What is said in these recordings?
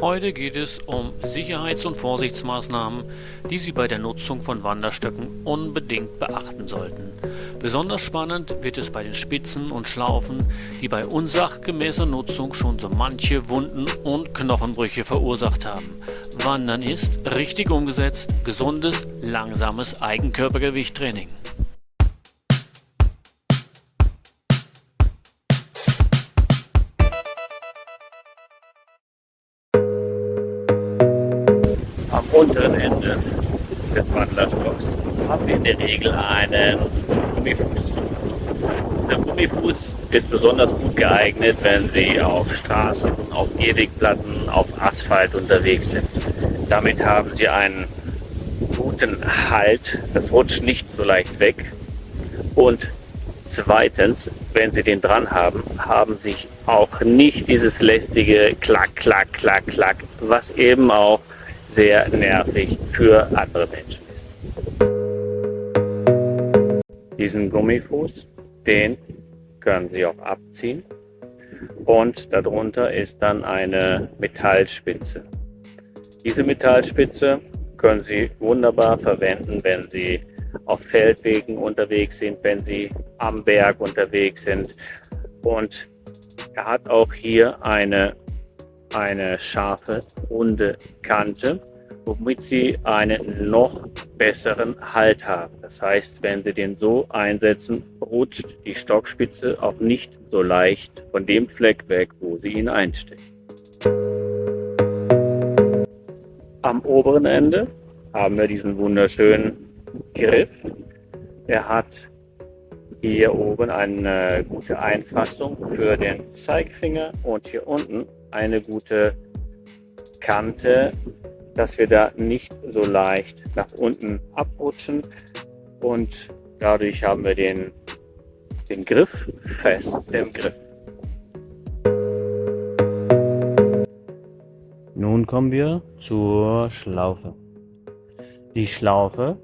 Heute geht es um Sicherheits- und Vorsichtsmaßnahmen, die Sie bei der Nutzung von Wanderstöcken unbedingt beachten sollten. Besonders spannend wird es bei den Spitzen und Schlaufen, die bei unsachgemäßer Nutzung schon so manche Wunden und Knochenbrüche verursacht haben. Wandern ist, richtig umgesetzt, gesundes, langsames Eigenkörpergewichttraining. Am unteren Ende des Wanderstocks haben wir in der Regel einen Gummifuß. Dieser Gummifuß ist besonders gut geeignet, wenn Sie auf Straßen, auf Gehwegplatten, auf Asphalt unterwegs sind. Damit haben Sie einen guten Halt, das rutscht nicht so leicht weg. Und zweitens, wenn Sie den dran haben, haben Sie auch nicht dieses lästige Klack, Klack, Klack, Klack, was eben auch sehr nervig für andere Menschen ist. Diesen Gummifuß, den können Sie auch abziehen und darunter ist dann eine Metallspitze. Diese Metallspitze können Sie wunderbar verwenden, wenn Sie auf Feldwegen unterwegs sind, wenn Sie am Berg unterwegs sind. Und er hat auch hier eine scharfe, runde Kante, womit Sie einen noch besseren Halt haben. Das heißt, wenn Sie den so einsetzen, rutscht die Stockspitze auch nicht so leicht von dem Fleck weg, wo Sie ihn einstecken. Am oberen Ende haben wir diesen wunderschönen Griff. Er hat hier oben eine gute Einfassung für den Zeigefinger und hier unten eine gute Kante, dass wir da nicht so leicht nach unten abrutschen und dadurch haben wir den Griff fest im Griff. Nun kommen wir zur Schlaufe. Die Schlaufe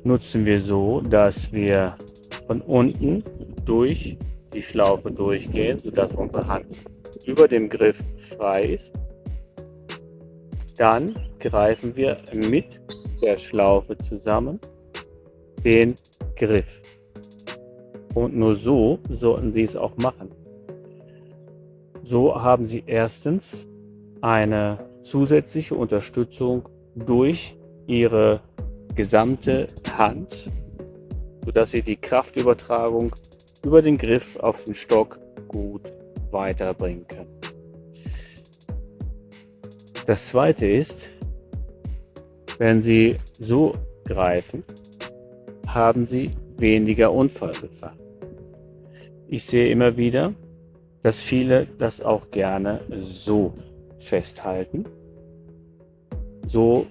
nutzen wir so, dass wir von unten durch die Schlaufe durchgehen, sodass unsere Hand über dem Griff frei ist. Dann greifen wir mit der Schlaufe zusammen den Griff. Und nur so sollten Sie es auch machen. So haben Sie erstens eine zusätzliche Unterstützung durch Ihre gesamte Hand, sodass Sie die Kraftübertragung über den Griff auf den Stock gut weiterbringen können. Das zweite ist, wenn Sie so greifen, haben Sie weniger Unfallgefahr. Ich sehe immer wieder, dass viele das auch gerne so festhalten. So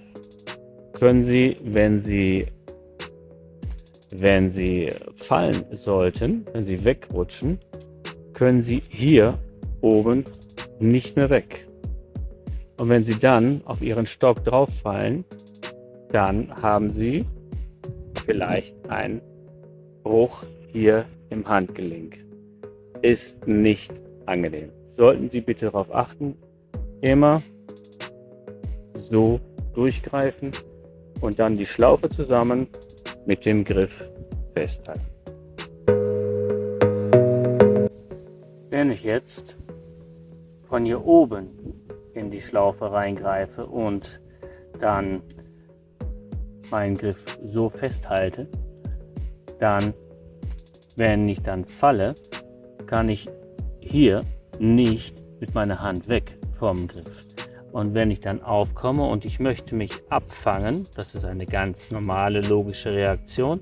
können Sie, wenn Sie fallen sollten, wenn Sie wegrutschen, können Sie hier oben nicht mehr weg. Und wenn Sie dann auf Ihren Stock drauf fallen, dann haben Sie vielleicht einen Bruch hier im Handgelenk. Ist nicht angenehm. Sollten Sie bitte darauf achten, immer so durchgreifen und dann die Schlaufe zusammen mit dem Griff festhalten. Wenn ich jetzt von hier oben in die Schlaufe reingreife und dann meinen Griff so festhalte, dann, wenn ich dann falle, kann ich hier nicht mit meiner Hand weg vom Griff. Und wenn ich dann aufkomme und ich möchte mich abfangen, das ist eine ganz normale logische Reaktion,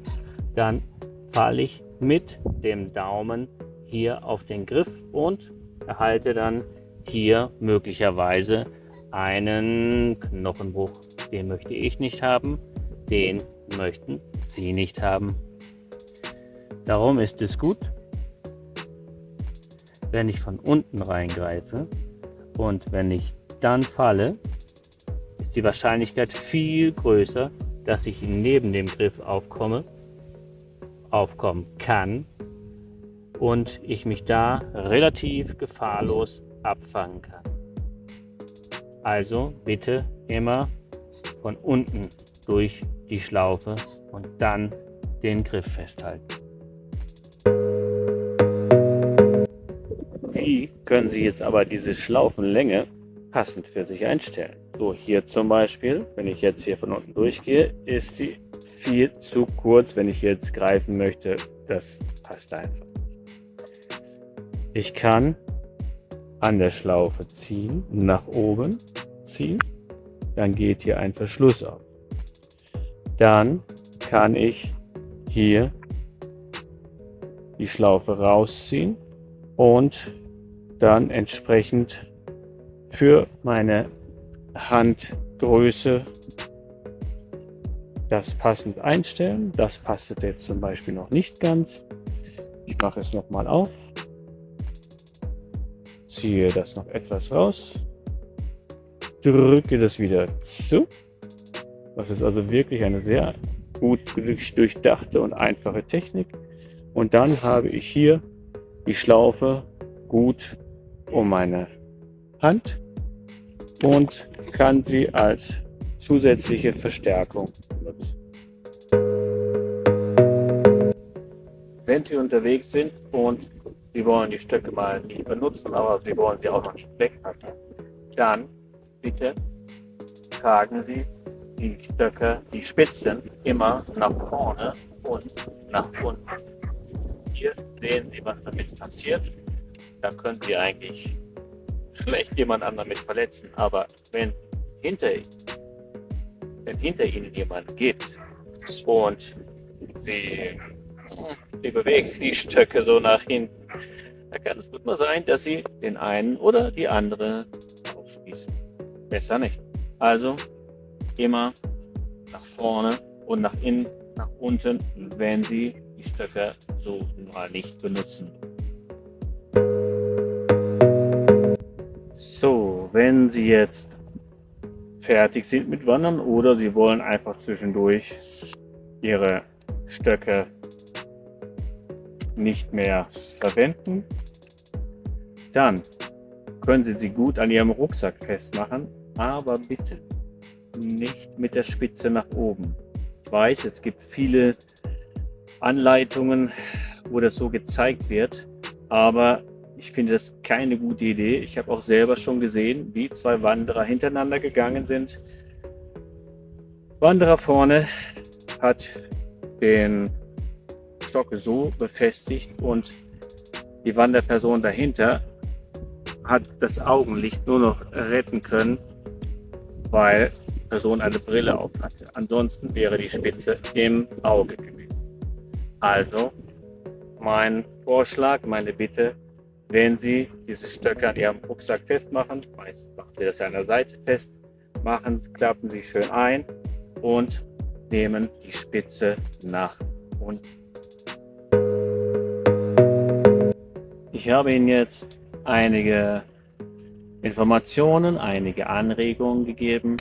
dann falle ich mit dem Daumen hier auf den Griff und erhalte dann hier möglicherweise einen Knochenbruch. Den möchte ich nicht haben, den möchten Sie nicht haben. Darum ist es gut, wenn ich von unten reingreife und wenn ich dann falle, ist die Wahrscheinlichkeit viel größer, dass ich neben dem Griff aufkommen kann und ich mich da relativ gefahrlos abfangen kann. Also bitte immer von unten durch die Schlaufe und dann den Griff festhalten. Wie können Sie jetzt aber diese Schlaufenlänge passend für sich einstellen? So, hier zum Beispiel, wenn ich jetzt hier von unten durchgehe, ist sie viel zu kurz. Wenn ich jetzt greifen möchte, das passt einfach nicht. Ich kann an der Schlaufe ziehen, nach oben ziehen, dann geht hier ein Verschluss auf. Dann kann ich hier die Schlaufe rausziehen und dann entsprechend für meine Handgröße das passend einstellen. Das passt jetzt zum Beispiel noch nicht ganz. Ich mache es nochmal auf, ziehe das noch etwas raus, drücke das wieder zu. Das ist also wirklich eine sehr gut durchdachte und einfache Technik. Und dann habe ich hier die Schlaufe gut um meine Hand und kann sie als zusätzliche Verstärkung nutzen. Wenn Sie unterwegs sind und Sie wollen die Stöcke mal nicht benutzen, aber Sie wollen sie auch noch nicht wegpacken, dann bitte tragen Sie die Stöcke, die Spitzen, immer nach vorne und nach unten. Hier sehen Sie, was damit passiert. Da können Sie eigentlich schlecht jemand anderen mit verletzen, aber wenn hinter Ihnen jemand geht und Sie bewegen die Stöcke so nach hinten, da kann es gut mal sein, dass Sie den einen oder die andere aufspießen. Besser nicht. Also immer nach vorne und nach innen, nach unten, wenn Sie die Stöcke so mal nicht benutzen. So, wenn Sie jetzt fertig sind mit Wandern oder Sie wollen einfach zwischendurch Ihre Stöcke nicht mehr verwenden, dann können Sie sie gut an Ihrem Rucksack festmachen, aber bitte nicht mit der Spitze nach oben. Ich weiß, es gibt viele Anleitungen, wo das so gezeigt wird, aber ich finde das keine gute Idee. Ich habe auch selber schon gesehen, wie zwei Wanderer hintereinander gegangen sind. Wanderer vorne hat den Stock so befestigt und die Wanderperson dahinter hat das Augenlicht nur noch retten können, weil die Person eine Brille auf hatte. Ansonsten wäre die Spitze im Auge gewesen. Also mein Vorschlag, meine Bitte, wenn Sie diese Stöcke an Ihrem Rucksack festmachen, meistens machen Sie das an der Seite fest, klappen Sie schön ein und nehmen die Spitze nach unten. Ich habe Ihnen jetzt einige Informationen, einige Anregungen gegeben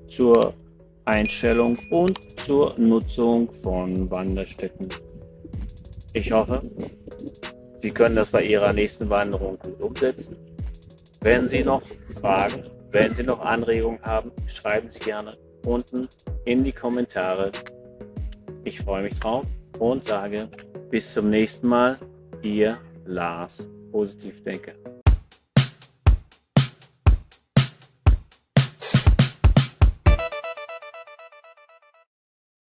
zur Einstellung und zur Nutzung von Wanderstöcken. Ich hoffe, Sie können das bei Ihrer nächsten Wanderung gut umsetzen. Wenn Sie noch Fragen, wenn Sie noch Anregungen haben, schreiben Sie gerne unten in die Kommentare. Ich freue mich drauf und sage bis zum nächsten Mal, Ihr Lars Positivdenker.